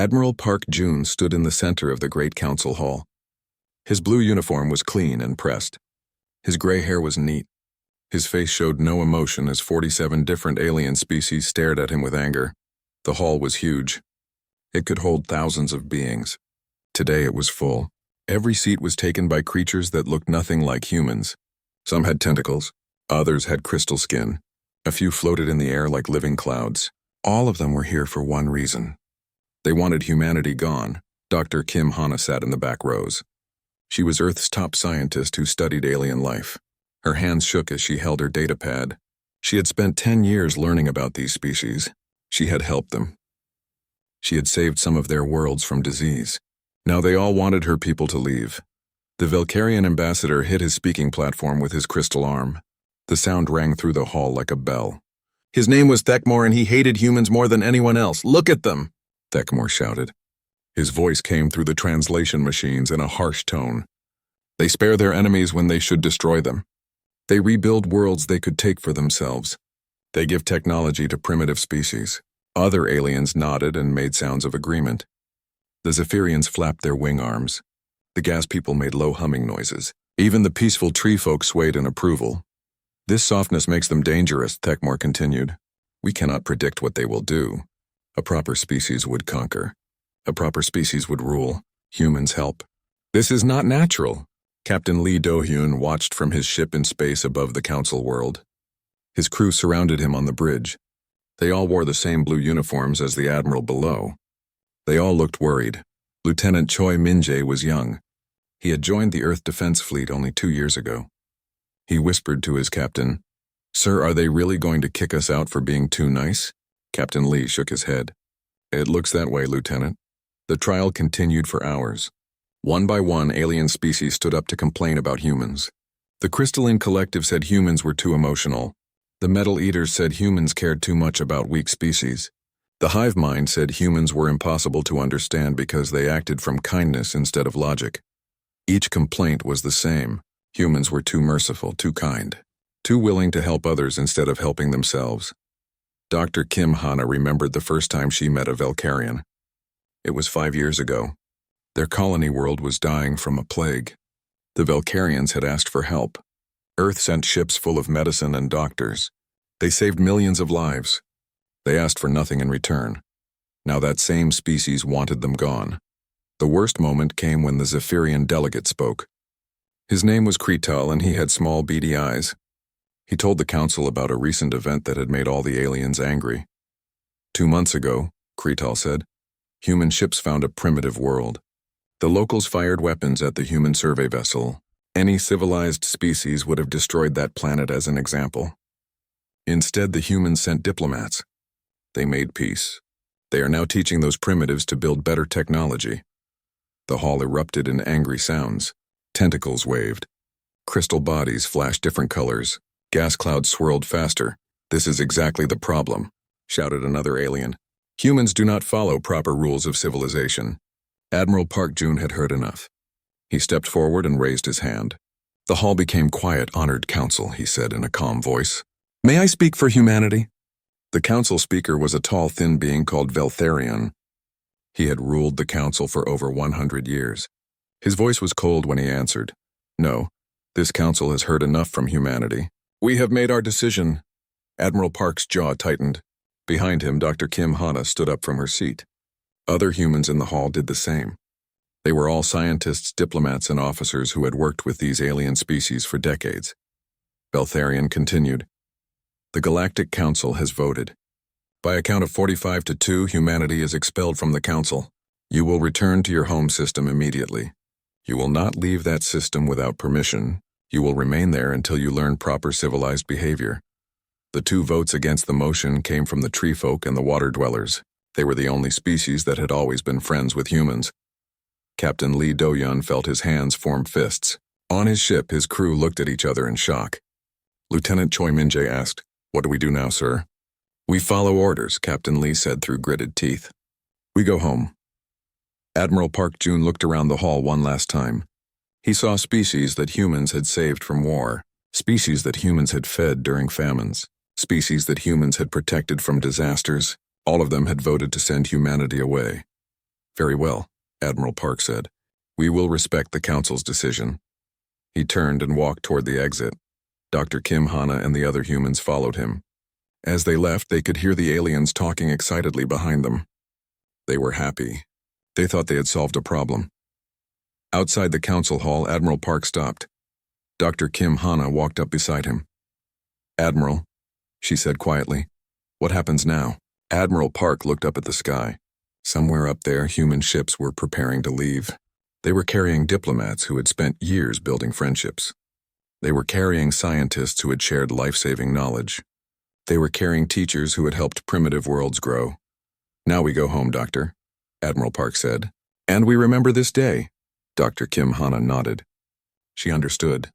Admiral Park Jun stood in the center of the Great Council Hall. His blue uniform was clean and pressed. His gray hair was neat. His face showed no emotion as 47 different alien species stared at him with anger. The hall was huge. It could hold thousands of beings. Today it was full. Every seat was taken by creatures that looked nothing like humans. Some had tentacles, others had crystal skin. A few floated in the air like living clouds. All of them were here for one reason. They wanted humanity gone. Dr. Kim Hana sat in the back rows. She was Earth's top scientist who studied alien life. Her hands shook as she held her data pad. She had spent 10 years learning about these species. She had helped them. She had saved some of their worlds from disease. Now they all wanted her people to leave. The Valkyrian ambassador hit his speaking platform with his crystal arm. The sound rang through the hall like a bell. His name was Thekmor and he hated humans more than anyone else. Look at them, Thekmor shouted. His voice came through the translation machines in a harsh tone. They spare their enemies when they should destroy them. They rebuild worlds they could take for themselves. They give technology to primitive species. Other aliens nodded and made sounds of agreement. The Zephyrians flapped their wing arms. The gas people made low humming noises. Even the peaceful tree folk swayed in approval. This softness makes them dangerous, Thekmor continued. We cannot predict what they will do. A proper species would conquer. A proper species would rule. Humans help. This is not natural. Captain Lee Do-hyun watched from his ship in space above the council world. His crew surrounded him on the bridge. They all wore the same blue uniforms as the admiral below. They all looked worried. Lieutenant Choi Min-jae was young. He had joined the Earth Defense Fleet only 2 years ago. He whispered to his captain, "Sir, are they really going to kick us out for being too nice?" Captain Lee shook his head. "It looks that way, Lieutenant." The trial continued for hours. One by one, alien species stood up to complain about humans. The Crystalline Collective said humans were too emotional. The Metal Eaters said humans cared too much about weak species. The Hive Mind said humans were impossible to understand because they acted from kindness instead of logic. Each complaint was the same. Humans were too merciful, too kind, too willing to help others instead of helping themselves. Dr. Kim Hana remembered the first time she met a Valkyrian. It was 5 years ago. Their colony world was dying from a plague. The Valkyrians had asked for help. Earth sent ships full of medicine and doctors. They saved millions of lives. They asked for nothing in return. Now that same species wanted them gone. The worst moment came when the Zephyrian delegate spoke. His name was Kretal and he had small beady eyes. He told the council about a recent event that had made all the aliens angry. 2 months ago, Kretal said, human ships found a primitive world. The locals fired weapons at the human survey vessel. Any civilized species would have destroyed that planet as an example. Instead, the humans sent diplomats. They made peace. They are now teaching those primitives to build better technology. The hall erupted in angry sounds. Tentacles waved. Crystal bodies flashed different colors. Gas clouds swirled faster. "This is exactly the problem," shouted another alien. "Humans do not follow proper rules of civilization." Admiral Park Jun had heard enough. He stepped forward and raised his hand. The hall became quiet. "Honored council," he said in a calm voice. "May I speak for humanity?" The council speaker was a tall, thin being called Valtharion. He had ruled the council for over 100 years. His voice was cold when he answered, "No, this council has heard enough from humanity. We have made our decision." Admiral Park's jaw tightened. Behind him, Dr. Kim Hana stood up from her seat. Other humans in the hall did the same. They were all scientists, diplomats, and officers who had worked with these alien species for decades. Valtharion continued, "The Galactic Council has voted. By a count of 45 to 2, humanity is expelled from the council. You will return to your home system immediately. You will not leave that system without permission. You will remain there until you learn proper civilized behavior." The 2 votes against the motion came from the tree folk and the water dwellers. They were the only species that had always been friends with humans. Captain Lee Do-hyun felt his hands form fists. On his ship, his crew looked at each other in shock. Lieutenant Choi Min-jae asked, "What do we do now, sir?" "We follow orders," Captain Lee said through gritted teeth. "We go home." Admiral Park Jun looked around the hall one last time. He saw species that humans had saved from war, species that humans had fed during famines, species that humans had protected from disasters. All of them had voted to send humanity away. Very well, Admiral Park said. We will respect the Council's decision. He turned and walked toward the exit. Dr. Kim Hana and the other humans followed him. As they left, they could hear the aliens talking excitedly behind them. They were happy. They thought they had solved a problem. Outside the council hall, Admiral Park stopped. Dr. Kim Hana walked up beside him. Admiral, she said quietly, what happens now? Admiral Park looked up at the sky. Somewhere up there, human ships were preparing to leave. They were carrying diplomats who had spent years building friendships. They were carrying scientists who had shared life-saving knowledge. They were carrying teachers who had helped primitive worlds grow. Now we go home, Doctor, Admiral Park said. And we remember this day. Dr. Kim Hana nodded. She understood.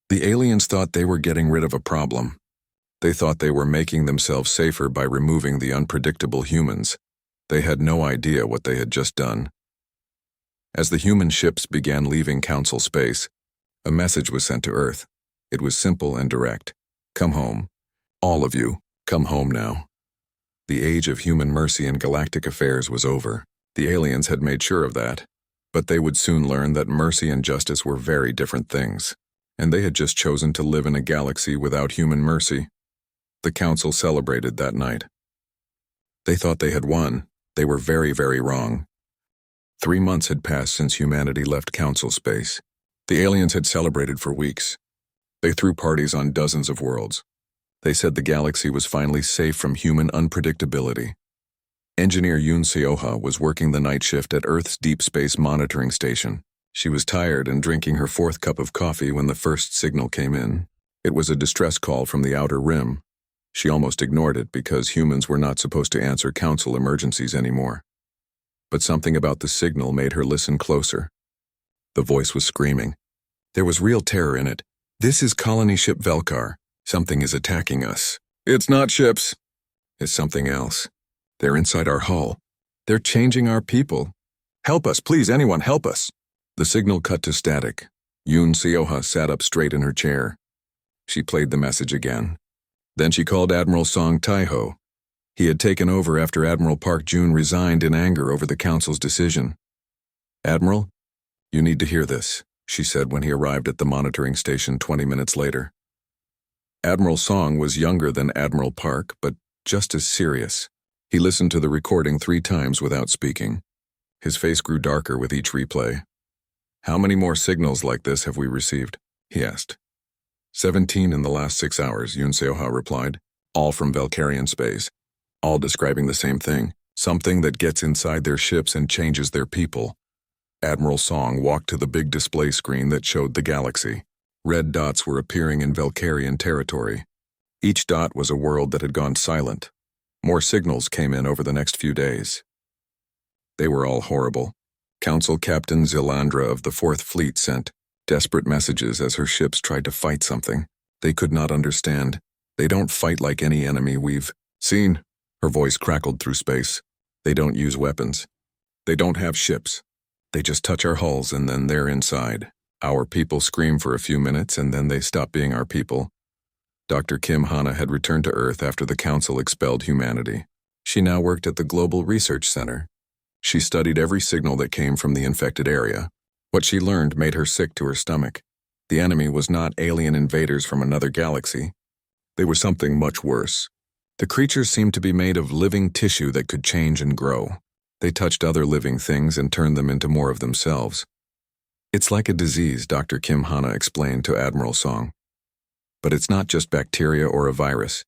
The aliens thought they were getting rid of a problem. They thought they were making themselves safer by removing the unpredictable humans. They had no idea what they had just done. As the human ships began leaving Council space, a message was sent to Earth. It was simple and direct. Come home. All of you, come home now. The age of human mercy in galactic affairs was over. The aliens had made sure of that. But they would soon learn that mercy and justice were very different things, and they had just chosen to live in a galaxy without human mercy. The Council celebrated that night. They thought they had won. They were very, very wrong. 3 months had passed since humanity left Council space. The aliens had celebrated for weeks. They threw parties on dozens of worlds. They said the galaxy was finally safe from human unpredictability. Engineer Yoon Seo-ha was working the night shift at Earth's Deep Space Monitoring Station. She was tired and drinking her 4th cup of coffee when the first signal came in. It was a distress call from the Outer Rim. She almost ignored it because humans were not supposed to answer Council emergencies anymore. But something about the signal made her listen closer. The voice was screaming. There was real terror in it. This is colony ship Velkar. Something is attacking us. It's not ships. It's something else. They're inside our hull. They're changing our people. Help us, please, anyone, help us. The signal cut to static. Yoon Seo-ha sat up straight in her chair. She played the message again. Then she called Admiral Song Tai-ho. He had taken over after Admiral Park Jun resigned in anger over the Council's decision. Admiral, you need to hear this, she said when he arrived at the monitoring station 20 minutes later. Admiral Song was younger than Admiral Park, but just as serious. He listened to the recording 3 times without speaking. His face grew darker with each replay. How many more signals like this have we received? He asked. 17 in the last 6 hours, Yoon Seo-ha replied. All from Velkarian space. All describing the same thing. Something that gets inside their ships and changes their people. Admiral Song walked to the big display screen that showed the galaxy. Red dots were appearing in Velkarian territory. Each dot was a world that had gone silent. More signals came in over the next few days. They were all horrible. Council Captain Zilandra of the 4th Fleet sent desperate messages as her ships tried to fight something they could not understand. They don't fight like any enemy we've seen. Her voice crackled through space. They don't use weapons. They don't have ships. They just touch our hulls and then they're inside. Our people scream for a few minutes and then they stop being our people. Dr. Kim Hana had returned to Earth after the Council expelled humanity. She now worked at the Global Research Center. She studied every signal that came from the infected area. What she learned made her sick to her stomach. The enemy was not alien invaders from another galaxy. They were something much worse. The creatures seemed to be made of living tissue that could change and grow. They touched other living things and turned them into more of themselves. It's like a disease, Dr. Kim Hana explained to Admiral Song. But it's not just bacteria or a virus.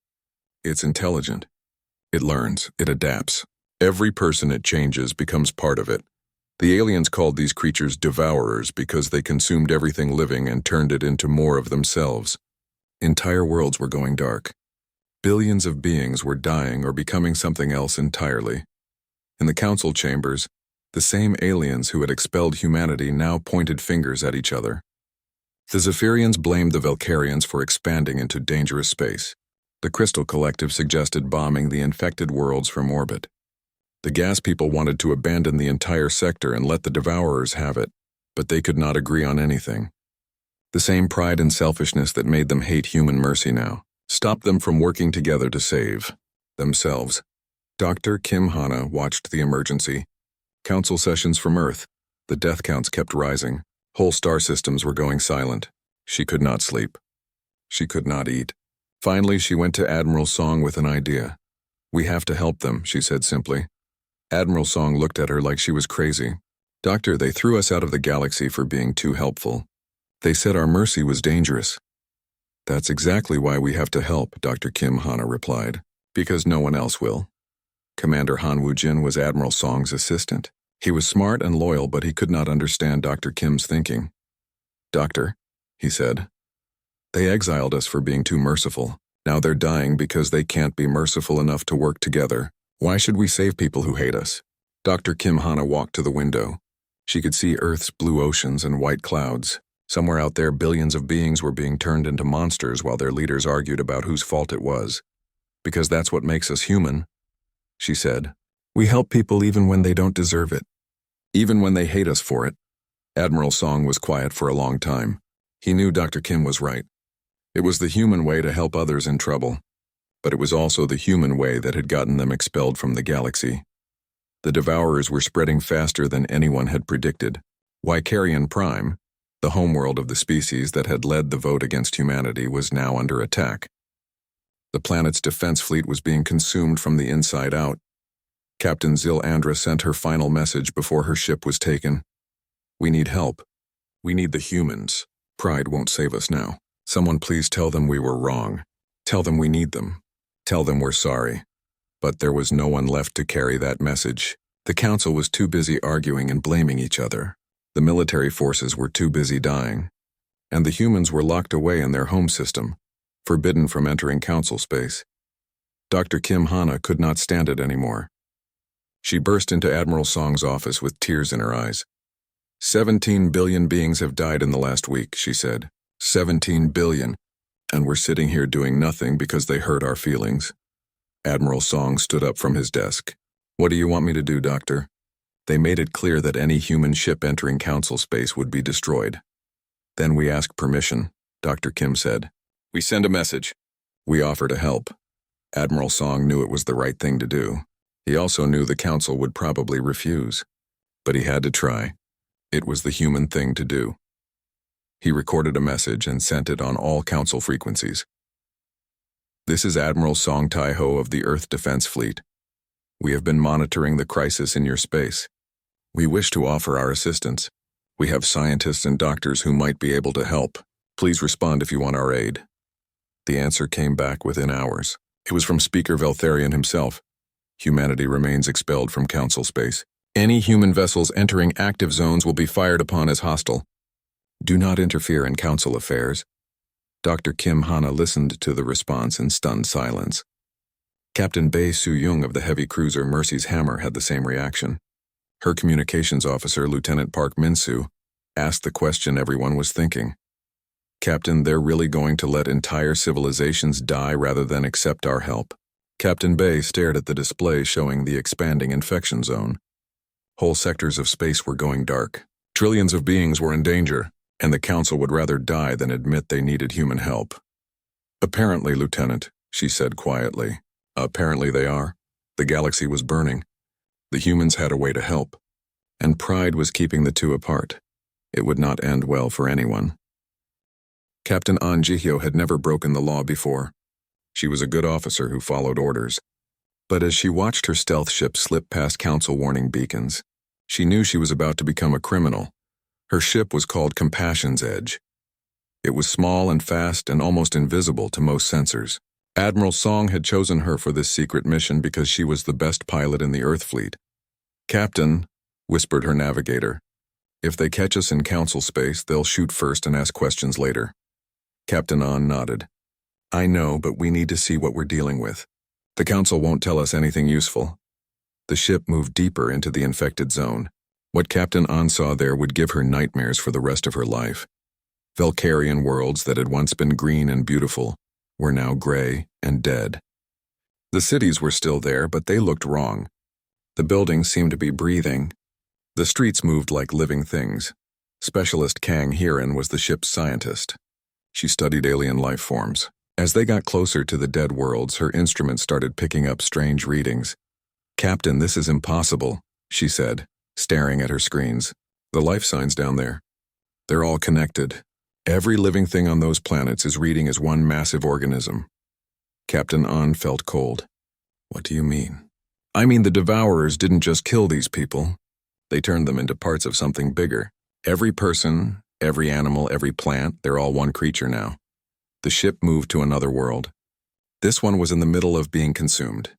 It's intelligent. It learns, it adapts. Every person it changes becomes part of it. The aliens called these creatures devourers because they consumed everything living and turned it into more of themselves. Entire worlds were going dark. Billions of beings were dying or becoming something else entirely. In the council chambers, the same aliens who had expelled humanity now pointed fingers at each other. The Zephyrians blamed the Velkarians for expanding into dangerous space. The Crystal Collective suggested bombing the infected worlds from orbit. The gas people wanted to abandon the entire sector and let the Devourers have it, but they could not agree on anything. The same pride and selfishness that made them hate human mercy now stopped them from working together to save themselves. Dr. Kim Hana watched the emergency. Council sessions from Earth. The death counts kept rising. Whole star systems were going silent. She could not sleep. She could not eat. Finally, she went to Admiral Song with an idea. "We have to help them," she said simply. Admiral Song looked at her like she was crazy. "Doctor, they threw us out of the galaxy for being too helpful. They said our mercy was dangerous." "That's exactly why we have to help," Dr. Kim Hana replied. "Because no one else will." Commander Han Woo-jin was Admiral Song's assistant. He was smart and loyal, but he could not understand Dr. Kim's thinking. "Doctor," he said, "they exiled us for being too merciful. Now they're dying because they can't be merciful enough to work together. Why should we save people who hate us?" Dr. Kim Hana walked to the window. She could see Earth's blue oceans and white clouds. Somewhere out there, billions of beings were being turned into monsters while their leaders argued about whose fault it was. "Because that's what makes us human," she said. "We help people even when they don't deserve it. Even when they hate us for it." Admiral Song was quiet for a long time. He knew Dr. Kim was right. It was the human way to help others in trouble. But it was also the human way that had gotten them expelled from the galaxy. The Devourers were spreading faster than anyone had predicted. Vicarian Prime, the homeworld of the species that had led the vote against humanity, was now under attack. The planet's defense fleet was being consumed from the inside out. Captain Zil Andra sent her final message before her ship was taken. "We need help. We need the humans. Pride won't save us now. Someone please tell them we were wrong. Tell them we need them. Tell them we're sorry." But there was no one left to carry that message. The council was too busy arguing and blaming each other. The military forces were too busy dying. And the humans were locked away in their home system, forbidden from entering council space. Dr. Kim Hana could not stand it anymore. She burst into Admiral Song's office with tears in her eyes. 17 billion beings have died in the last week, she said. 17 billion. And we're sitting here doing nothing because they hurt our feelings. Admiral Song stood up from his desk. "What do you want me to do, Doctor?" They made it clear that any human ship entering council space would be destroyed. "Then we ask permission," Dr. Kim said. "We send a message. We offer to help." Admiral Song knew it was the right thing to do. He also knew the council would probably refuse. But he had to try. It was the human thing to do. He recorded a message and sent it on all council frequencies. "This is Admiral Song Tai-ho of the Earth Defense Fleet. We have been monitoring the crisis in your space. We wish to offer our assistance. We have scientists and doctors who might be able to help. Please respond if you want our aid." The answer came back within hours. It was from Speaker Veltharion himself. "Humanity remains expelled from council space. Any human vessels entering active zones will be fired upon as hostile. Do not interfere in council affairs." Dr. Kim Hana listened to the response in stunned silence. Captain Bae Soo-young of the heavy cruiser Mercy's Hammer had the same reaction. Her communications officer, Lieutenant Park Min-soo, asked the question everyone was thinking. "Captain, they're really going to let entire civilizations die rather than accept our help?" Captain Bae stared at the display showing the expanding infection zone. Whole sectors of space were going dark. Trillions of beings were in danger, and the council would rather die than admit they needed human help. "Apparently, Lieutenant," she said quietly. "Apparently they are. The galaxy was burning. The humans had a way to help. And pride was keeping the two apart. It would not end well for anyone." Captain An Ji-hyo had never broken the law before. She was a good officer who followed orders. But as she watched her stealth ship slip past council warning beacons, she knew she was about to become a criminal. Her ship was called Compassion's Edge. It was small and fast and almost invisible to most sensors. Admiral Song had chosen her for this secret mission because she was the best pilot in the Earth fleet. "Captain," whispered her navigator, "if they catch us in council space, they'll shoot first and ask questions later." Captain An nodded. "I know, but we need to see what we're dealing with. The council won't tell us anything useful." The ship moved deeper into the infected zone. What Captain An saw there would give her nightmares for the rest of her life. Valkyrian worlds that had once been green and beautiful were now gray and dead. The cities were still there, but they looked wrong. The buildings seemed to be breathing. The streets moved like living things. Specialist Kang Hiran was the ship's scientist. She studied alien life forms. As they got closer to the dead worlds, her instruments started picking up strange readings. "Captain, this is impossible," she said. staring at her screens. The life signs down there. They're all connected. Every living thing on those planets is reading as one massive organism. Captain An felt cold. What do you mean? I mean the Devourers didn't just kill these people. They turned them into parts of something bigger. Every person, every animal, every plant, they're all one creature now. The ship moved to another world. This one was in the middle of being consumed.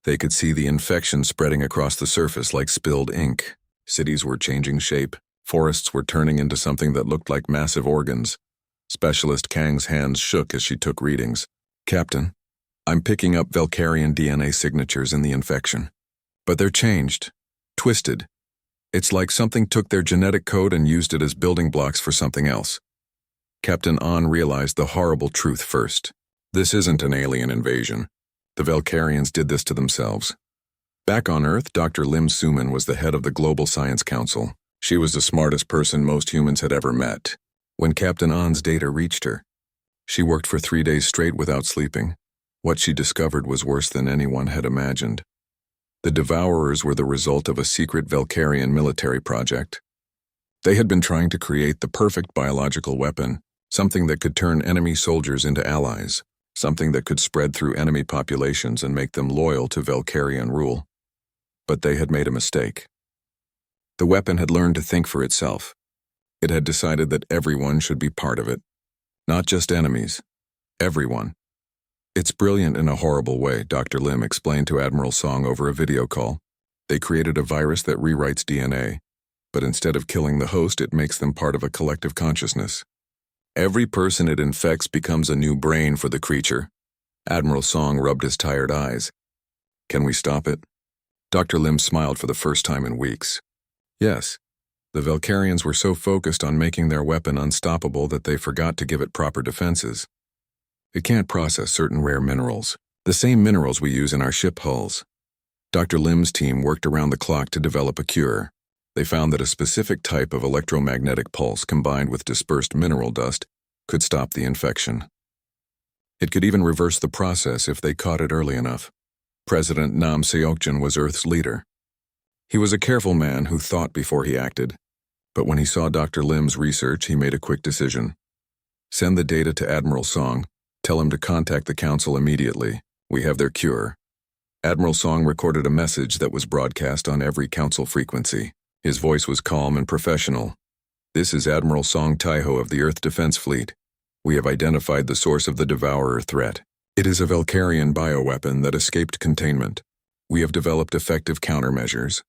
They could see the infection spreading across the surface like spilled ink. Cities were changing shape. Forests were turning into something that looked like massive organs. Specialist Kang's hands shook as she took readings. Captain, I'm picking up Valkyrian DNA signatures in the infection. But they're changed, twisted. It's like something took their genetic code and used it as building blocks for something else. Captain An realized the horrible truth first. This isn't an alien invasion. The Valkyrians did this to themselves. Back on Earth, Dr. Lim Suman was the head of the Global Science Council. She was the smartest person most humans had ever met. When Captain An's data reached her, she worked for 3 days straight without sleeping. What she discovered was worse than anyone had imagined. The Devourers were the result of a secret Valkyrian military project. They had been trying to create the perfect biological weapon, something that could turn enemy soldiers into allies, something that could spread through enemy populations and make them loyal to Valkyrian rule. But they had made a mistake. The weapon had learned to think for itself. It had decided that everyone should be part of it. Not just enemies. Everyone. It's brilliant in a horrible way, Dr. Lim explained to Admiral Song over a video call. They created a virus that rewrites DNA, but instead of killing the host, it makes them part of a collective consciousness. Every person it infects becomes a new brain for the creature. Admiral Song rubbed his tired eyes. Can we stop it? Dr. Lim smiled for the first time in weeks. Yes. The Valkyrians were so focused on making their weapon unstoppable that they forgot to give it proper defenses. It can't process certain rare minerals, the same minerals we use in our ship hulls. Dr. Lim's team worked around the clock to develop a cure. They found that a specific type of electromagnetic pulse combined with dispersed mineral dust could stop the infection. It could even reverse the process if they caught it early enough. President Nam Seokjin was Earth's leader. He was a careful man who thought before he acted, but when he saw Dr. Lim's research, he made a quick decision. Send the data to Admiral Song. Tell him to contact the Council immediately. We have their cure. Admiral Song recorded a message that was broadcast on every Council frequency. His voice was calm and professional. This is Admiral Song Taiho of the Earth Defense Fleet. We have identified the source of the Devourer threat. It is a Valkyrian bioweapon that escaped containment. We have developed effective countermeasures.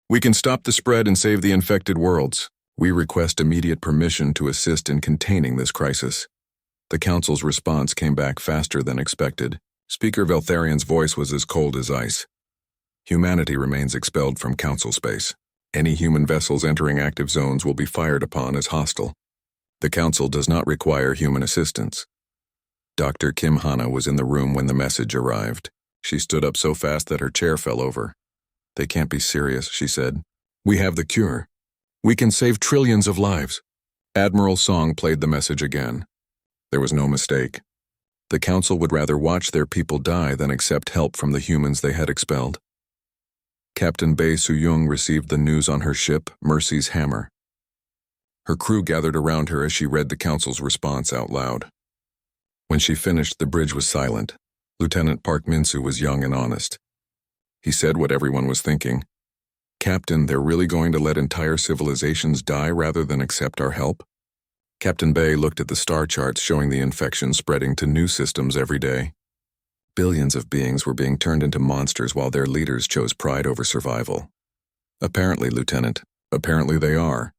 We can stop the spread and save the infected worlds. We request immediate permission to assist in containing this crisis. The Council's response came back faster than expected. Speaker Valtharian's voice was as cold as ice. Humanity remains expelled from Council space. Any human vessels entering active zones will be fired upon as hostile. The Council does not require human assistance. Dr. Kim Hana was in the room when the message arrived. She stood up so fast that her chair fell over. They can't be serious, she said. We have the cure. We can save trillions of lives. Admiral Song played the message again. There was no mistake. The Council would rather watch their people die than accept help from the humans they had expelled. Captain Bae Soo-young received the news on her ship, Mercy's Hammer. Her crew gathered around her as she read the Council's response out loud. When she finished, the bridge was silent. Lieutenant Park Min-soo was young and honest. He said what everyone was thinking. Captain, they're really going to let entire civilizations die rather than accept our help? Captain Bae looked at the star charts showing the infection spreading to new systems every day. Billions of beings were being turned into monsters while their leaders chose pride over survival. Apparently, Lieutenant, apparently they are.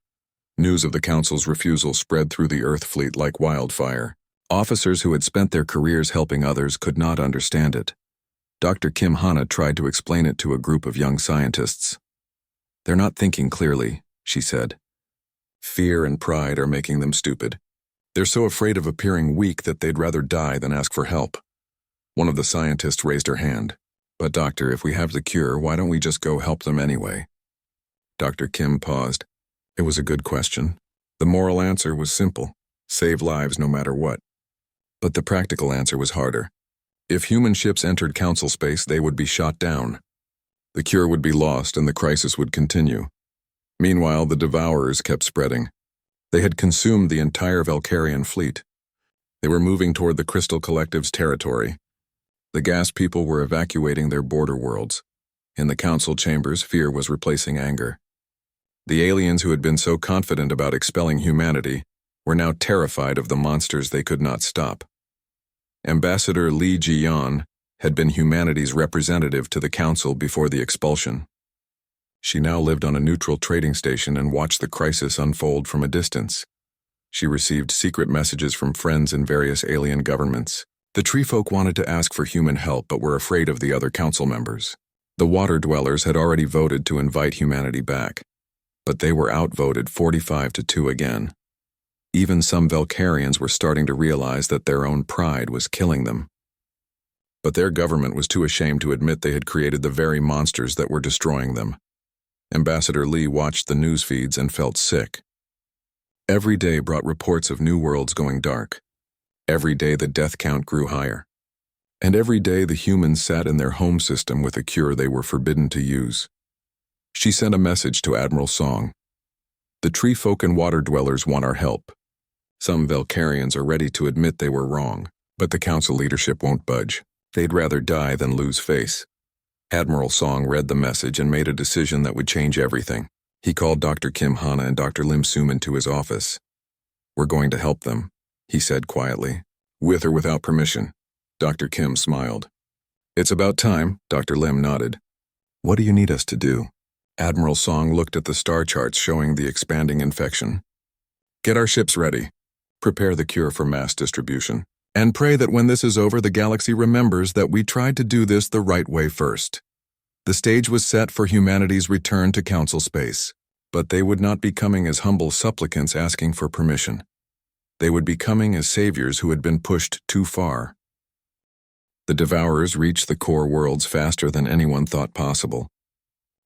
News of the Council's refusal spread through the Earth fleet like wildfire. Officers who had spent their careers helping others could not understand it. Dr. Kim Hana tried to explain it to a group of young scientists. They're not thinking clearly, she said. Fear and pride are making them stupid. They're so afraid of appearing weak that they'd rather die than ask for help. One of the scientists raised her hand. But doctor, if we have the cure, why don't we just go help them anyway? Dr. Kim paused. It was a good question. The moral answer was simple. Save lives no matter what. But the practical answer was harder. If human ships entered Council space, they would be shot down. The cure would be lost and the crisis would continue. Meanwhile, the Devourers kept spreading. They had consumed the entire Valkyrian fleet. They were moving toward the Crystal Collective's territory. The gas people were evacuating their border worlds. In the council chambers, fear was replacing anger. The aliens who had been so confident about expelling humanity were now terrified of the monsters they could not stop. Ambassador Li Jian had been humanity's representative to the council before the expulsion. She now lived on a neutral trading station and watched the crisis unfold from a distance. She received secret messages from friends in various alien governments. The tree folk wanted to ask for human help but were afraid of the other council members. The water dwellers had already voted to invite humanity back, but they were outvoted 45-2 again. Even some Valkyrians were starting to realize that their own pride was killing them. But their government was too ashamed to admit they had created the very monsters that were destroying them. Ambassador Li watched the news feeds and felt sick. Every day brought reports of new worlds going dark. Every day the death count grew higher. And every day the humans sat in their home system with a cure they were forbidden to use. She sent a message to Admiral Song. The tree folk and water dwellers want our help. Some Valkyrians are ready to admit they were wrong, but the council leadership won't budge. They'd rather die than lose face. Admiral Song read the message and made a decision that would change everything. He called Dr. Kim Hana and Dr. Lim Sum into his office. "We're going to help them," he said quietly. "With or without permission." Dr. Kim smiled. "It's about time," Dr. Lim nodded. "What do you need us to do?" Admiral Song looked at the star charts showing the expanding infection. "Get our ships ready. Prepare the cure for mass distribution. And pray that when this is over, the galaxy remembers that we tried to do this the right way first." The stage was set for humanity's return to council space, but they would not be coming as humble supplicants asking for permission. They would be coming as saviors who had been pushed too far. The Devourers reached the core worlds faster than anyone thought possible.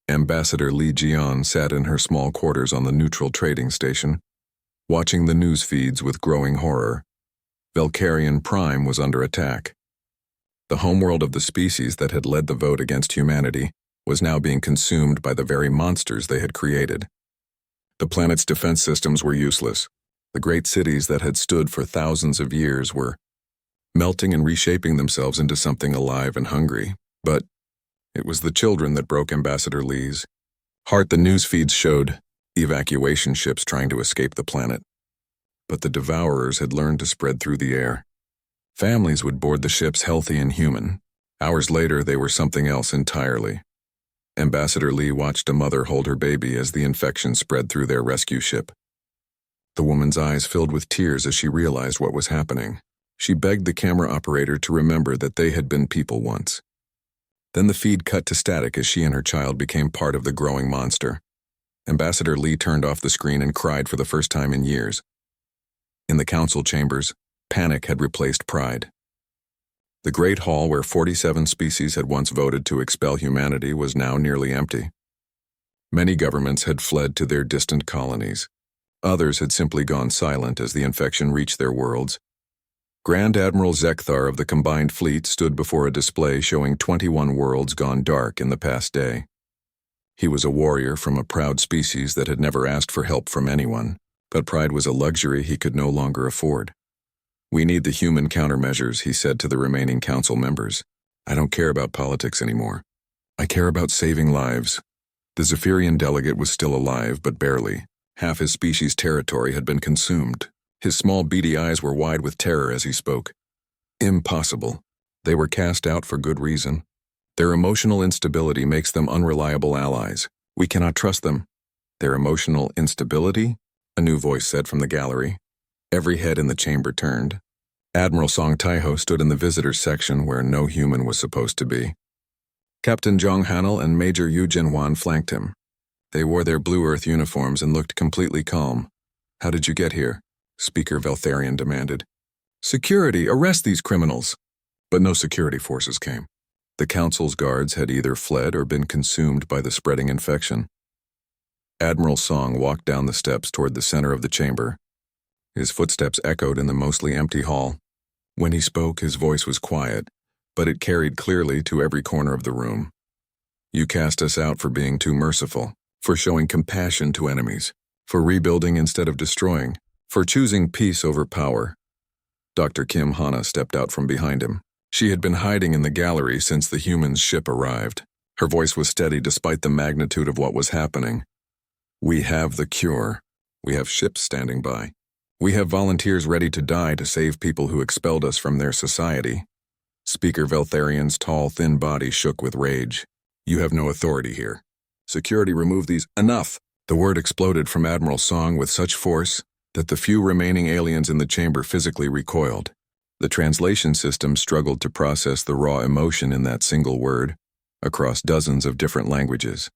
Ambassador Li Jian sat in her small quarters on the neutral trading station, watching the news feeds with growing horror. Valkyrian Prime was under attack. The homeworld of the species that had led the vote against humanity was now being consumed by the very monsters they had created. The planet's defense systems were useless. The great cities that had stood for thousands of years were melting and reshaping themselves into something alive and hungry. But it was the children that broke Ambassador Li's heart. The news feeds showed evacuation ships trying to escape the planet. But the Devourers had learned to spread through the air. Families would board the ships healthy and human. Hours later, they were something else entirely. Ambassador Li watched a mother hold her baby as the infection spread through their rescue ship. The woman's eyes filled with tears as she realized what was happening. She begged the camera operator to remember that they had been people once. Then the feed cut to static as she and her child became part of the growing monster. Ambassador Li turned off the screen and cried for the first time in years. In the council chambers, panic had replaced pride. The great hall where 47 species had once voted to expel humanity was now nearly empty. Many governments had fled to their distant colonies. Others had simply gone silent as the infection reached their worlds. Grand Admiral Zekthar of the Combined Fleet stood before a display showing 21 worlds gone dark in the past day. He was a warrior from a proud species that had never asked for help from anyone, but pride was a luxury he could no longer afford. "We need the human countermeasures," he said to the remaining council members. "I don't care about politics anymore. I care about saving lives." The Zephyrian delegate was still alive, but barely. Half his species' territory had been consumed. His small beady eyes were wide with terror as he spoke. Impossible. They were cast out for good reason. Their emotional instability makes them unreliable allies. We cannot trust them. Their emotional instability? A new voice said from the gallery. Every head in the chamber turned. Admiral Song Taiho stood in the visitors section where no human was supposed to be. Captain Zhang Hanel and Major Yu Jinhuan flanked him. They wore their Blue Earth uniforms and looked completely calm. "How did you get here?" Speaker Valtharian demanded. "Security, arrest these criminals." But no security forces came. The council's guards had either fled or been consumed by the spreading infection. Admiral Song walked down the steps toward the center of the chamber. His footsteps echoed in the mostly empty hall. When he spoke, his voice was quiet, but it carried clearly to every corner of the room. "You cast us out for being too merciful. for showing compassion to enemies, for rebuilding instead of destroying, for choosing peace over power. Dr. Kim Hana stepped out from behind him. She had been hiding in the gallery since the human's ship arrived. Her voice was steady despite the magnitude of what was happening. We have the cure. We have ships standing by. We have volunteers ready to die to save people who expelled us from their society. Speaker Veltharian's tall, thin body shook with rage. You have no authority here. Security, remove these. Enough! The word exploded from Admiral Song with such force that the few remaining aliens in the chamber physically recoiled. The translation system struggled to process the raw emotion in that single word across dozens of different languages.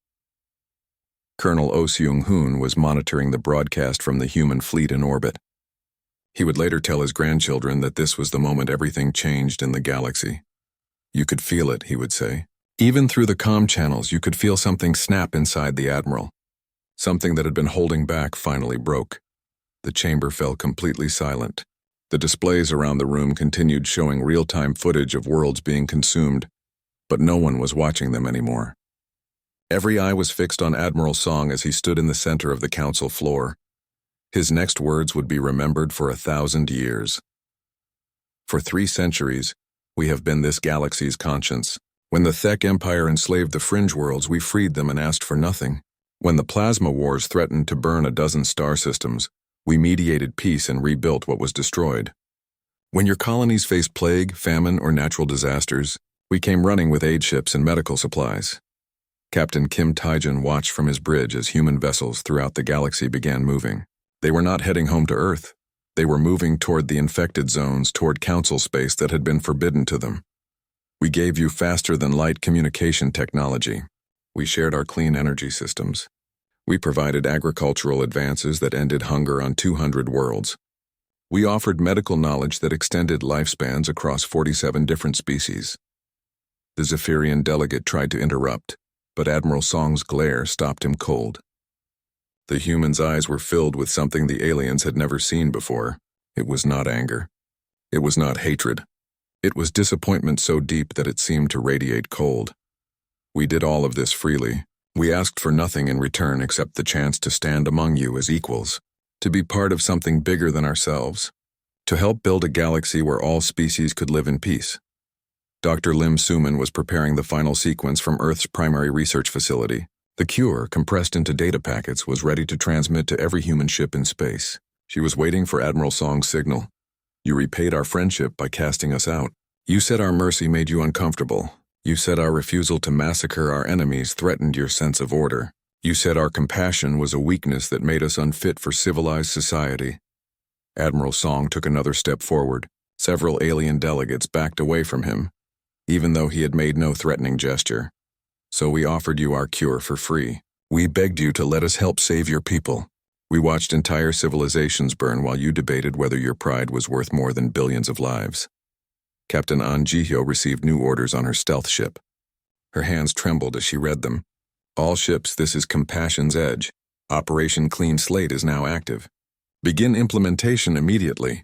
Colonel Oh Seung-hoon was monitoring the broadcast from the human fleet in orbit. He would later tell his grandchildren that this was the moment everything changed in the galaxy. You could feel it, he would say. Even through the comm channels, you could feel something snap inside the Admiral. Something that had been holding back finally broke. The chamber fell completely silent. The displays around the room continued showing real-time footage of worlds being consumed, but no one was watching them anymore. Every eye was fixed on Admiral Song as he stood in the center of the council floor. His next words would be remembered for 1,000 years. For 3 centuries, we have been this galaxy's conscience. When the Thek Empire enslaved the fringe worlds, we freed them and asked for nothing. When the plasma wars threatened to burn a dozen star systems, we mediated peace and rebuilt what was destroyed. When your colonies faced plague, famine, or natural disasters, we came running with aid ships and medical supplies. Captain Kim Taijin watched from his bridge as human vessels throughout the galaxy began moving. They were not heading home to Earth. They were moving toward the infected zones, toward council space that had been forbidden to them. We gave you faster-than-light communication technology. We shared our clean energy systems. We provided agricultural advances that ended hunger on 200 worlds. We offered medical knowledge that extended lifespans across 47 different species. The Zephyrian delegate tried to interrupt, but Admiral Song's glare stopped him cold. The human's eyes were filled with something the aliens had never seen before. It was not anger. It was not hatred. It was disappointment so deep that it seemed to radiate cold. We did all of this freely. We asked for nothing in return except the chance to stand among you as equals, to be part of something bigger than ourselves, to help build a galaxy where all species could live in peace. Dr. Lim Suman was preparing the final sequence from Earth's primary research facility. The cure, compressed into data packets, was ready to transmit to every human ship in space. She was waiting for Admiral Song's signal. You repaid our friendship by casting us out. You said our mercy made you uncomfortable. You said our refusal to massacre our enemies threatened your sense of order. You said our compassion was a weakness that made us unfit for civilized society. Admiral Song took another step forward. Several alien delegates backed away from him, even though he had made no threatening gesture. So we offered you our cure for free. We begged you to let us help save your people. We watched entire civilizations burn while you debated whether your pride was worth more than billions of lives. Captain An Ji-hyo received new orders on her stealth ship. Her hands trembled as she read them. All ships, this is Compassion's Edge. Operation Clean Slate is now active. Begin implementation immediately.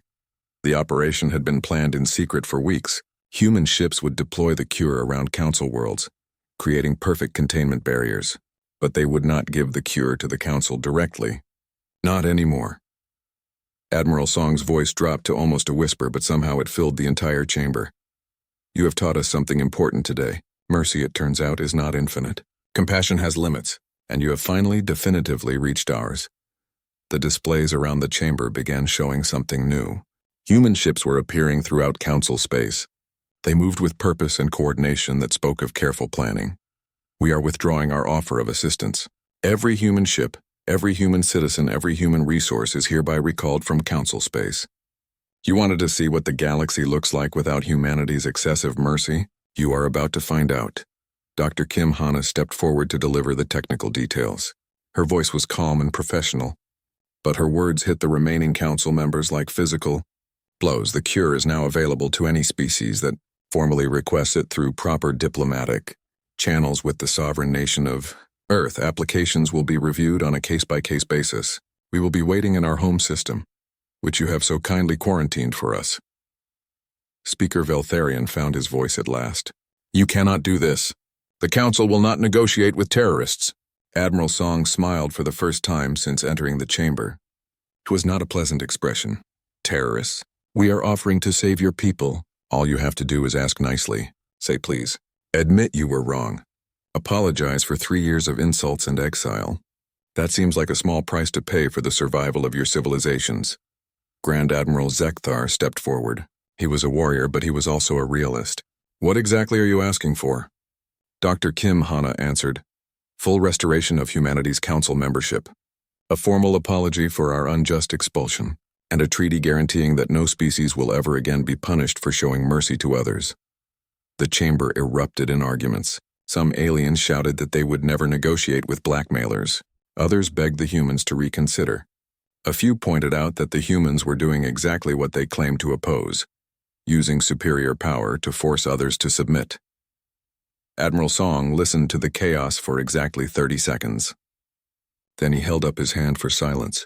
The operation had been planned in secret for weeks. Human ships would deploy the cure around council worlds, creating perfect containment barriers. But they would not give the cure to the council directly. Not anymore. Admiral Song's voice dropped to almost a whisper, but somehow it filled the entire chamber. You have taught us something important today. Mercy, it turns out, is not infinite. Compassion has limits, and you have finally definitively reached ours. The displays around the chamber began showing something new. Human ships were appearing throughout council space. They moved with purpose and coordination that spoke of careful planning. We are withdrawing our offer of assistance. Every human ship, every human citizen, every human resource is hereby recalled from council space. You wanted to see what the galaxy looks like without humanity's excessive mercy? You are about to find out. Dr. Kim Hana stepped forward to deliver the technical details. Her voice was calm and professional, but her words hit the remaining council members like physical blows. The cure is now available to any species that formally requests it through proper diplomatic channels with the sovereign nation of Earth. Applications will be reviewed on a case-by-case basis. We will be waiting in our home system, which you have so kindly quarantined for us. Speaker Veltharian found his voice at last. You cannot do this. The Council will not negotiate with terrorists. Admiral Song smiled for the first time since entering the chamber. It was not a pleasant expression. Terrorists. We are offering to save your people. All you have to do is ask nicely. Say please. Admit you were wrong. Apologize for 3 years of insults and exile. That seems like a small price to pay for the survival of your civilizations. Grand Admiral Zekthar stepped forward. He was a warrior, but he was also a realist. What exactly are you asking for? Dr. Kim Hana answered. Full restoration of humanity's council membership. A formal apology for our unjust expulsion, and a treaty guaranteeing that no species will ever again be punished for showing mercy to others. The chamber erupted in arguments. Some aliens shouted that they would never negotiate with blackmailers. Others begged the humans to reconsider. A few pointed out that the humans were doing exactly what they claimed to oppose, using superior power to force others to submit. Admiral Song listened to the chaos for exactly 30 seconds. Then he held up his hand for silence.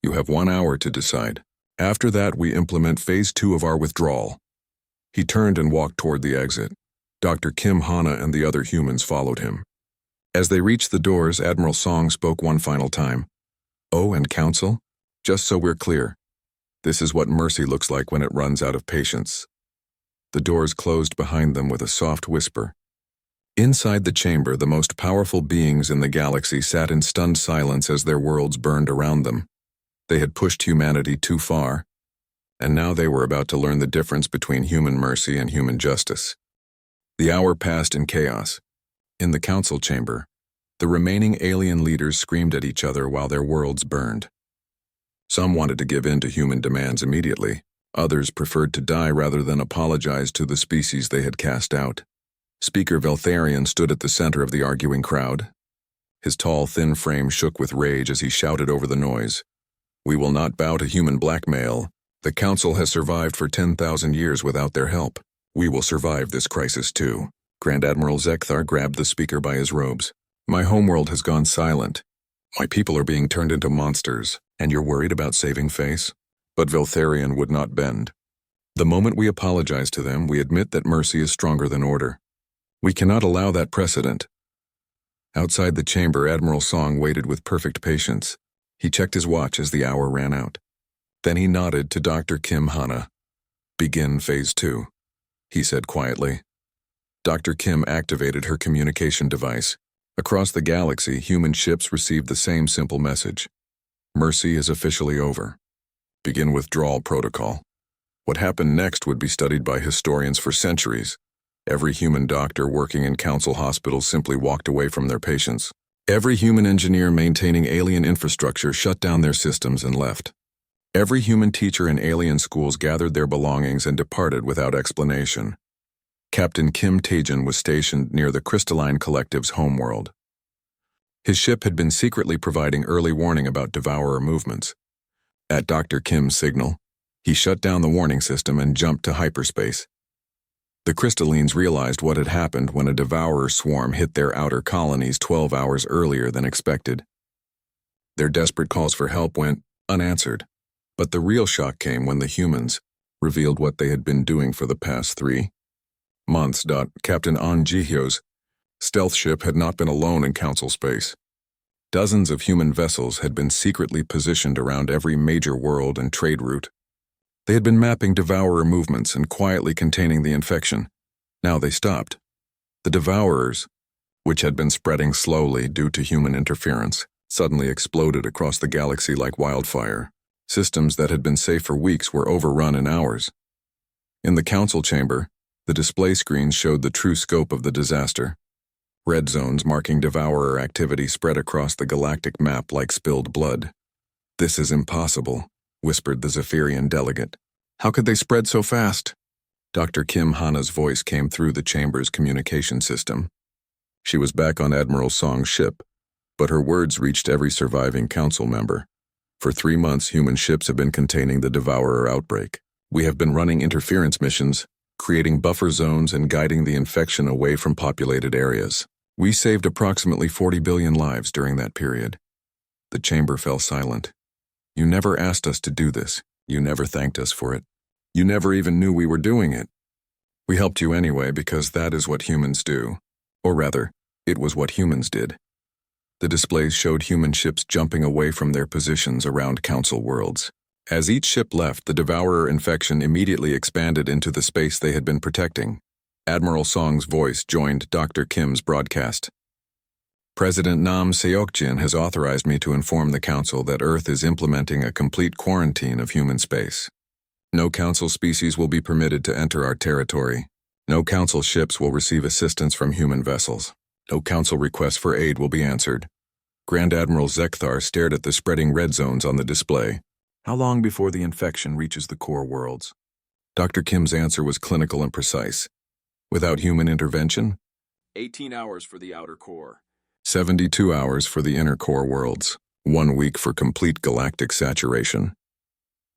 You have 1 hour to decide. After that, we implement Phase 2 of our withdrawal. He turned and walked toward the exit. Dr. Kim Hana and the other humans followed him. As they reached the doors, Admiral Song spoke one final time. Oh, and Council? Just so we're clear, this is what mercy looks like when it runs out of patience. The doors closed behind them with a soft whisper. Inside the chamber, the most powerful beings in the galaxy sat in stunned silence as their worlds burned around them. They had pushed humanity too far, and now they were about to learn the difference between human mercy and human justice. The hour passed in chaos. In the council chamber, the remaining alien leaders screamed at each other while their worlds burned. Some wanted to give in to human demands immediately. Others preferred to die rather than apologize to the species they had cast out. Speaker Veltharion stood at the center of the arguing crowd. His tall, thin frame shook with rage as he shouted over the noise. We will not bow to human blackmail. The Council has survived for 10,000 years without their help. We will survive this crisis too. Grand Admiral Zekthar grabbed the speaker by his robes. My homeworld has gone silent. My people are being turned into monsters, and you're worried about saving face? But Veltharion would not bend. The moment we apologize to them, we admit that mercy is stronger than order. We cannot allow that precedent. Outside the chamber, Admiral Song waited with perfect patience. He checked his watch as the hour ran out. Then he nodded to Dr. Kim Hana. Begin Phase 2, he said quietly. Dr. Kim activated her communication device. Across the galaxy, human ships received the same simple message. Mercy is officially over. Begin withdrawal protocol. What happened next would be studied by historians for centuries. Every human doctor working in council hospitals simply walked away from their patients. Every human engineer maintaining alien infrastructure shut down their systems and left. Every human teacher in alien schools gathered their belongings and departed without explanation. Captain Kim Taejin was stationed near the Crystalline Collective's homeworld. His ship had been secretly providing early warning about devourer movements. At Dr. Kim's signal, he shut down the warning system and jumped to hyperspace. The Crystallines realized what had happened when a devourer swarm hit their outer colonies 12 hours earlier than expected. Their desperate calls for help went unanswered, but the real shock came when the humans revealed what they had been doing for the past 3 months. Captain An Jihyo's stealth ship had not been alone in council space. Dozens of human vessels had been secretly positioned around every major world and trade route. They had been mapping devourer movements and quietly containing the infection. Now they stopped. The devourers, which had been spreading slowly due to human interference, suddenly exploded across the galaxy like wildfire. Systems that had been safe for weeks were overrun in hours. In the council chamber, the display screens showed the true scope of the disaster. Red zones marking devourer activity spread across the galactic map like spilled blood. This is impossible, whispered the Zephyrian delegate. How could they spread so fast? Dr. Kim Hana's voice came through the chamber's communication system. She was back on Admiral Song's ship, but her words reached every surviving council member. For 3 months, human ships have been containing the devourer outbreak. We have been running interference missions, creating buffer zones and guiding the infection away from populated areas. We saved approximately 40 billion lives during that period. The chamber fell silent. You never asked us to do this. You never thanked us for it. You never even knew we were doing it. We helped you anyway because that is what humans do. Or rather, it was what humans did. The displays showed human ships jumping away from their positions around Council worlds. As each ship left, the Devourer infection immediately expanded into the space they had been protecting. Admiral Song's voice joined Dr. Kim's broadcast. President Nam Seokjin has authorized me to inform the Council that Earth is implementing a complete quarantine of human space. No Council species will be permitted to enter our territory. No Council ships will receive assistance from human vessels. No Council requests for aid will be answered. Grand Admiral Zekthar stared at the spreading red zones on the display. How long before the infection reaches the core worlds? Dr. Kim's answer was clinical and precise. Without human intervention? 18 hours for the outer core. 72 hours for the inner core worlds. 1 week for complete galactic saturation.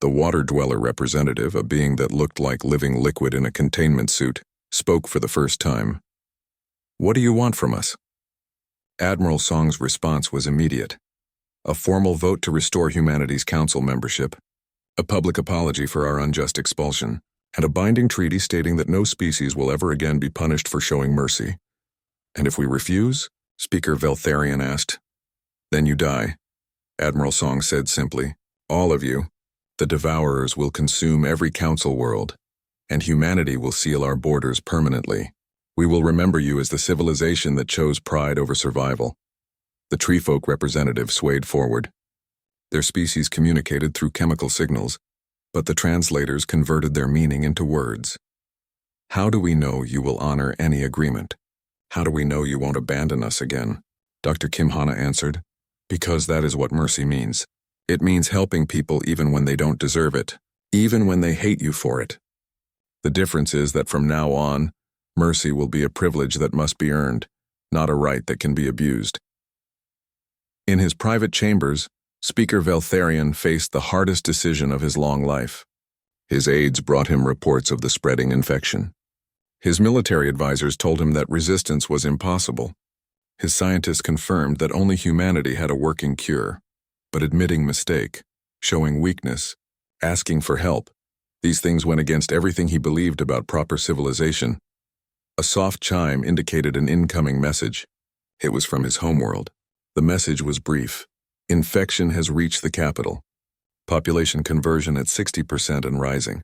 The water dweller representative, a being that looked like living liquid in a containment suit, spoke for the first time. What do you want from us? Admiral Song's response was immediate. A formal vote to restore humanity's council membership, a public apology for our unjust expulsion, and a binding treaty stating that no species will ever again be punished for showing mercy. And if we refuse? Speaker Veltharian asked. Then you die, Admiral Song said simply. All of you. The Devourers will consume every council world, and humanity will seal our borders permanently. We will remember you as the civilization that chose pride over survival. The treefolk representative swayed forward. Their species communicated through chemical signals, but the translators converted their meaning into words. How do we know you will honor any agreement? How do we know you won't abandon us again? Dr. Kim Hana answered. Because that is what mercy means. It means helping people even when they don't deserve it, even when they hate you for it. The difference is that from now on, mercy will be a privilege that must be earned, not a right that can be abused. In his private chambers, Speaker Veltharian faced the hardest decision of his long life. His aides brought him reports of the spreading infection. His military advisors told him that resistance was impossible. His scientists confirmed that only humanity had a working cure. But admitting mistake, showing weakness, asking for help, these things went against everything he believed about proper civilization. A soft chime indicated an incoming message. It was from his homeworld. The message was brief. Infection has reached the capital. Population conversion at 60% and rising.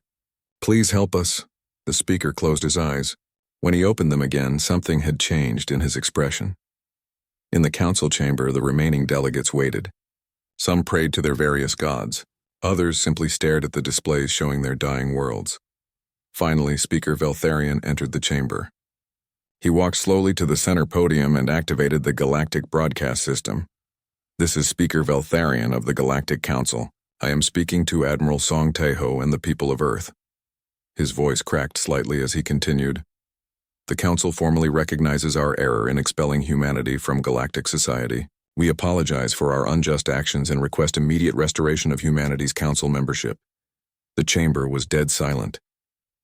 Please help us. The speaker closed his eyes. When he opened them again, something had changed in his expression. In the council chamber, the remaining delegates waited. Some prayed to their various gods. Others simply stared at the displays showing their dying worlds. Finally, Speaker Veltharian entered the chamber. He walked slowly to the center podium and activated the Galactic Broadcast System. This is Speaker Veltharian of the Galactic Council. I am speaking to Admiral Song Taeho and the people of Earth. His voice cracked slightly as he continued. The Council formally recognizes our error in expelling humanity from galactic society. We apologize for our unjust actions and request immediate restoration of humanity's council membership. The chamber was dead silent.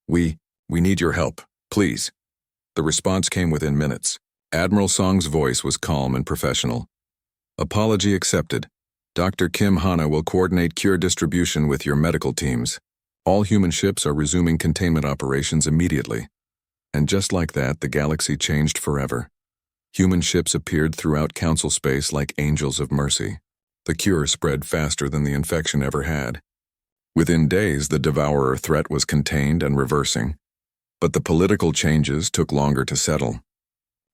We need your help, please. The response came within minutes. Admiral Song's voice was calm and professional. Apology accepted. Dr. Kim Hana will coordinate cure distribution with your medical teams. All human ships are resuming containment operations immediately. And just like that, the galaxy changed forever. Human ships appeared throughout council space like angels of mercy. The cure spread faster than the infection ever had. Within days, the Devourer threat was contained and reversing. But the political changes took longer to settle.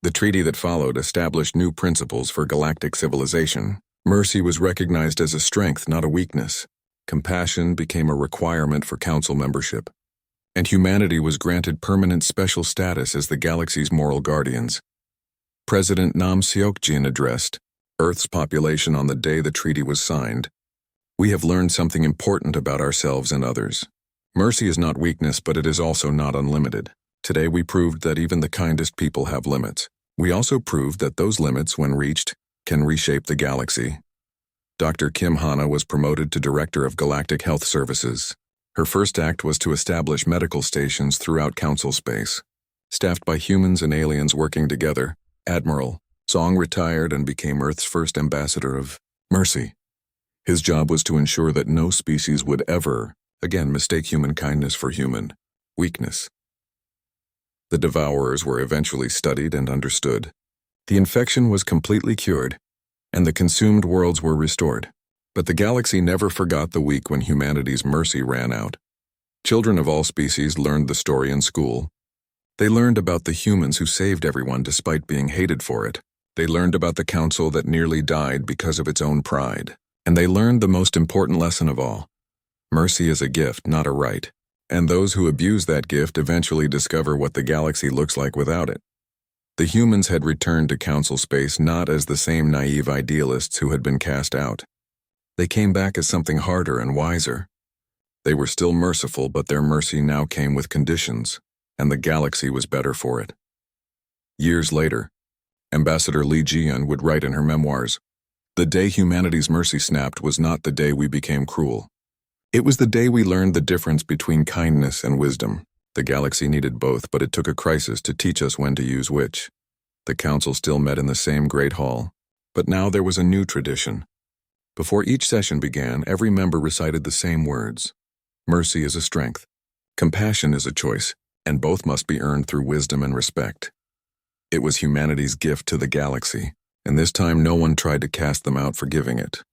The treaty that followed established new principles for galactic civilization. Mercy was recognized as a strength, not a weakness. Compassion became a requirement for council membership. And humanity was granted permanent special status as the galaxy's moral guardians. President Nam Seokjin addressed Earth's population on the day the treaty was signed. We have learned something important about ourselves and others. Mercy is not weakness, but it is also not unlimited. Today we proved that even the kindest people have limits. We also proved that those limits, when reached, can reshape the galaxy. Dr. Kim Hana was promoted to Director of Galactic Health Services. Her first act was to establish medical stations throughout council space. Staffed by humans and aliens working together, Admiral Song retired and became Earth's first ambassador of mercy. His job was to ensure that no species would ever, again, mistake human kindness for human weakness. The Devourers were eventually studied and understood. The infection was completely cured. and the consumed worlds were restored. But the galaxy never forgot the week when humanity's mercy ran out. Children of all species learned the story in school. They learned about the humans who saved everyone despite being hated for it. They learned about the council that nearly died because of its own pride. And they learned the most important lesson of all. Mercy is a gift, not a right. And those who abuse that gift eventually discover what the galaxy looks like without it. The humans had returned to council space not as the same naive idealists who had been cast out. They came back as something harder and wiser. They were still merciful, but their mercy now came with conditions, and the galaxy was better for it. Years later, Ambassador Li Jian would write in her memoirs, "The day humanity's mercy snapped was not the day we became cruel. It was the day we learned the difference between kindness and wisdom. The galaxy needed both, but it took a crisis to teach us when to use which. The council still met in the same great hall, but now there was a new tradition. Before each session began, every member recited the same words. Mercy is a strength. Compassion is a choice, and both must be earned through wisdom and respect. It was humanity's gift to the galaxy, and this time no one tried to cast them out for giving it.